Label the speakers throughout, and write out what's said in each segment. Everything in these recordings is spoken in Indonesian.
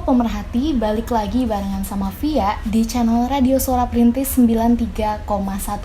Speaker 1: pemerhati, balik lagi barengan sama Via di channel Radio Suara Perintis 93,1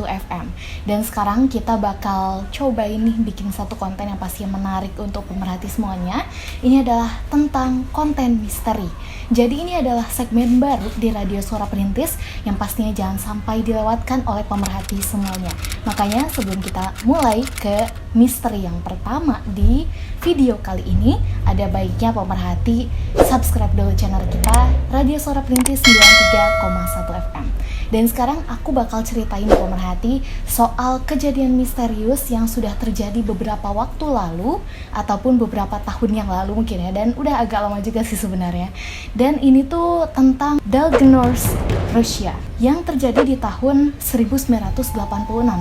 Speaker 1: FM. Dan sekarang kita bakal coba ini bikin satu konten yang pasti menarik untuk pemerhati semuanya. Ini adalah tentang konten misteri. Jadi ini adalah segmen baru di Radio Suara Perintis yang pastinya jangan sampai dilewatkan oleh pemerhati semuanya. Makanya sebelum kita mulai ke misteri yang pertama di video kali ini, ada baiknya pemerhati subscribe dulu channel kita Radio Suara Perintis 93,1 FM. Dan sekarang aku bakal ceritain pemerhati soal kejadian misterius yang sudah terjadi beberapa waktu lalu ataupun beberapa tahun yang lalu mungkin ya, dan udah agak lama juga sih sebenarnya. Dan ini tuh tentang Dalgnorsk, Rusia yang terjadi di tahun 1986,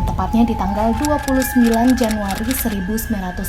Speaker 1: tepatnya di tanggal 29 Januari 1986.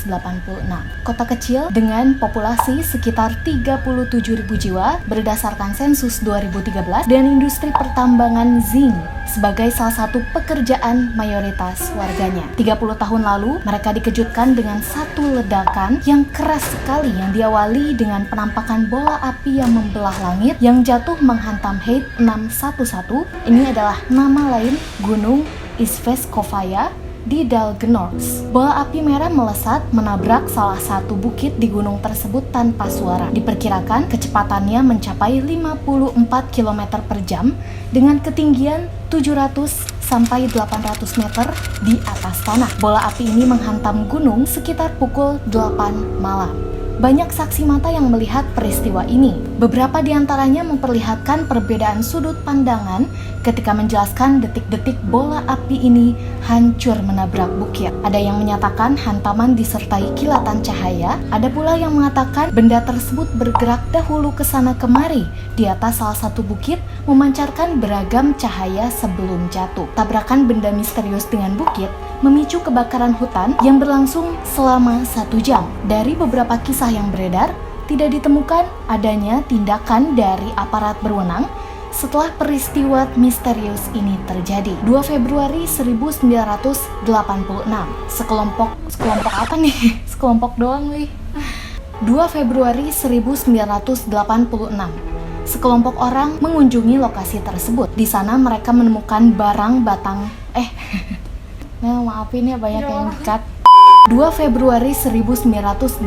Speaker 1: Kota kecil dengan populasi sekitar 37.000 jiwa berdasarkan sensus 2013 dan industri pertambangan zinc sebagai salah satu pekerjaan mayoritas warganya. 30 tahun lalu, mereka dikejutkan dengan satu ledakan yang keras sekali yang diawali dengan penampakan bola api yang membelah langit yang jatuh menghantam Height 611. Ini adalah nama lain Gunung Izvestovaya di Dalgnorsk. Bola api merah melesat menabrak salah satu bukit di gunung tersebut tanpa suara. Diperkirakan kecepatannya mencapai 54 km per jam dengan ketinggian 700 sampai 800 meter di atas tanah. Bola api ini menghantam gunung sekitar pukul 8 malam. Banyak saksi mata yang melihat peristiwa ini. Beberapa di antaranya memperlihatkan perbedaan sudut pandangan ketika menjelaskan detik-detik bola api ini hancur menabrak bukit. Ada yang menyatakan hantaman disertai kilatan cahaya, ada pula yang mengatakan benda tersebut bergerak dahulu ke sana kemari di atas salah satu bukit, memancarkan beragam cahaya sebelum jatuh. Tabrakan benda misterius dengan bukit memicu kebakaran hutan yang berlangsung selama 1 jam. Dari beberapa kisah yang beredar, tidak ditemukan adanya tindakan dari aparat berwenang setelah peristiwa misterius ini terjadi. 2 Februari 1986, sekelompok apa nih? Sekelompok doang nih. 2 Februari 1986, sekelompok orang mengunjungi lokasi tersebut. Di sana mereka menemukan barang batang maafin ya banyak yang cut. 2 Februari 1986,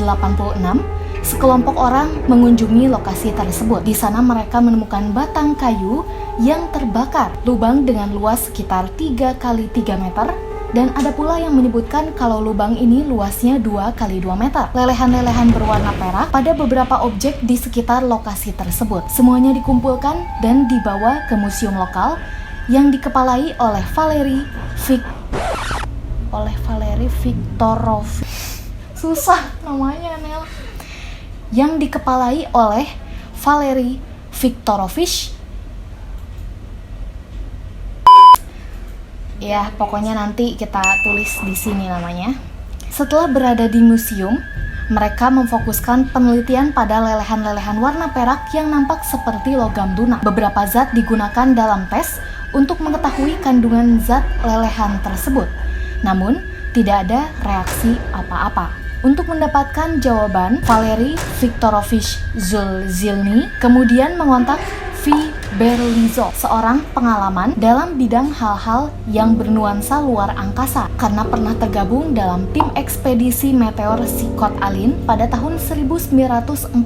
Speaker 1: sekelompok orang mengunjungi lokasi tersebut. Di sana mereka menemukan batang kayu yang terbakar, lubang dengan luas sekitar 3 kali 3 meter, dan ada pula yang menyebutkan kalau lubang ini luasnya 2 kali 2 meter. Lelehan-lelehan berwarna perak pada beberapa objek di sekitar lokasi tersebut. Semuanya dikumpulkan dan dibawa ke museum lokal yang dikepalai oleh Valery Viktorovich. Susah namanya, Nel. Yang dikepalai oleh Valery Viktorovich. Ya, pokoknya nanti kita tulis di sini namanya. Setelah berada di museum, mereka memfokuskan penelitian pada lelehan-lelehan warna perak yang nampak seperti logam lunak. Beberapa zat digunakan dalam tes untuk mengetahui kandungan zat lelehan tersebut. Namun, tidak ada reaksi apa-apa. Untuk mendapatkan jawaban, Valery Viktorovich Zulzilny kemudian mengontak V. Berlizov, seorang pengalaman dalam bidang hal-hal yang bernuansa luar angkasa karena pernah tergabung dalam tim ekspedisi meteor Sikot-Alin pada tahun 1947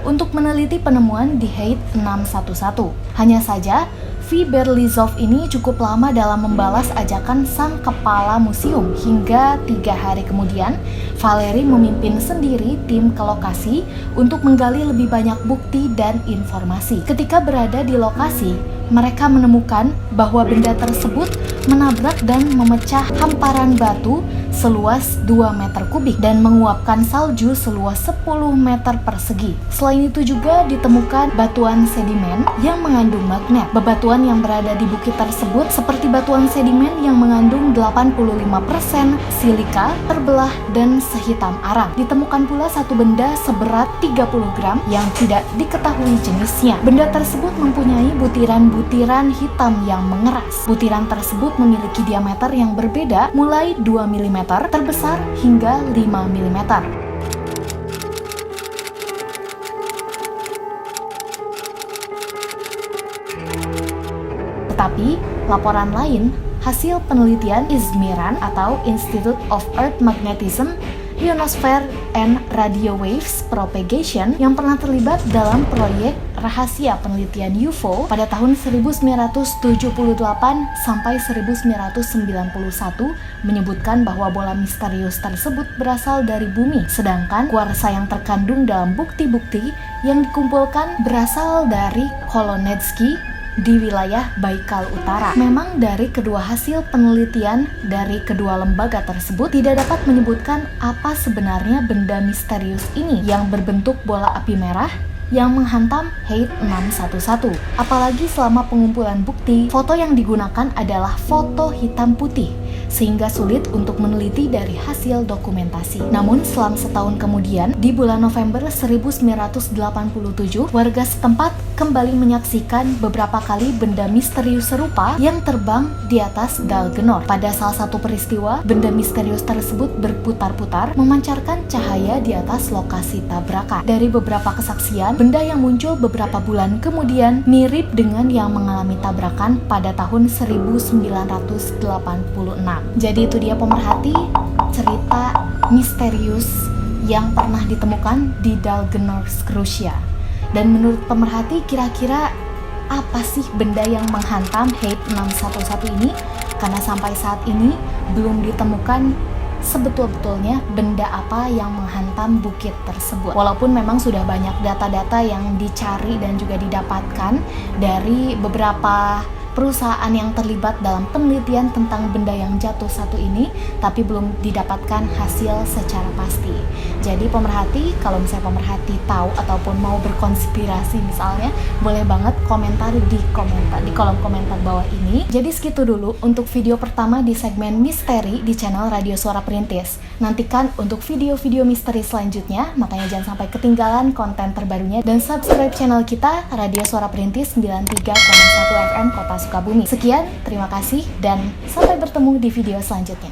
Speaker 1: untuk meneliti penemuan di Height 611. Hanya saja, V. Berlizov ini cukup lama dalam membalas ajakan sang kepala museum hingga 3 hari kemudian Valery memimpin sendiri tim ke lokasi untuk menggali lebih banyak bukti dan informasi. Ketika berada di lokasi, mereka menemukan bahwa benda tersebut menabrak dan memecah hamparan batu seluas 2 meter kubik dan menguapkan salju seluas 10 meter persegi. Selain itu juga ditemukan batuan sedimen yang mengandung magnet. Bebatuan yang berada di bukit tersebut seperti batuan sedimen yang mengandung 85% silika, terbelah, dan sehitam arang. Ditemukan pula satu benda seberat 30 gram yang tidak diketahui jenisnya. Benda tersebut mempunyai butiran-butiran hitam yang mengeras. Butiran tersebut memiliki diameter yang berbeda mulai 2 mm terbesar hingga 5 mm. Laporan lain, hasil penelitian ISMIRAN atau Institute of Earth Magnetism, Ionosphere and Radio Waves Propagation yang pernah terlibat dalam proyek rahasia penelitian UFO pada tahun 1978 sampai 1991 menyebutkan bahwa bola misterius tersebut berasal dari bumi, sedangkan kuarsa yang terkandung dalam bukti-bukti yang dikumpulkan berasal dari Kolonetsky di wilayah Baikal Utara. Memang dari kedua hasil penelitian dari kedua lembaga tersebut tidak dapat menyebutkan apa sebenarnya benda misterius ini yang berbentuk bola api merah yang menghantam Haight 611. Apalagi selama pengumpulan bukti, foto yang digunakan adalah foto hitam putih, sehingga sulit untuk meneliti dari hasil dokumentasi. Namun selang setahun kemudian, di bulan November 1987, warga setempat kembali menyaksikan beberapa kali benda misterius serupa yang terbang di atas Dalgenor. Pada salah satu peristiwa, benda misterius tersebut berputar-putar memancarkan cahaya di atas lokasi tabrakan. Dari beberapa kesaksian, benda yang muncul beberapa bulan kemudian mirip dengan yang mengalami tabrakan pada tahun 1986. Jadi itu dia pemerhati, cerita misterius yang pernah ditemukan di Dalgenor, Rusia. Dan menurut pemerhati, kira-kira apa sih benda yang menghantam Haight 611 ini? Karena sampai saat ini belum ditemukan sebetul-betulnya benda apa yang menghantam bukit tersebut. Walaupun memang sudah banyak data-data yang dicari dan juga didapatkan dari beberapa perusahaan yang terlibat dalam penelitian tentang benda yang jatuh satu ini, tapi belum didapatkan hasil secara pasti. Jadi pemerhati, kalau misalnya pemerhati tahu ataupun mau berkonspirasi misalnya, boleh banget komentar di kolom komentar bawah ini. Jadi segitu dulu untuk video pertama di segmen misteri di channel Radio Suara Perintis. Nantikan untuk video-video misteri selanjutnya, makanya jangan sampai ketinggalan konten terbarunya, dan subscribe channel kita Radio Suara Perintis 93,1 FM Kota Sukabumi. Sekian, terima kasih, dan sampai bertemu di video selanjutnya.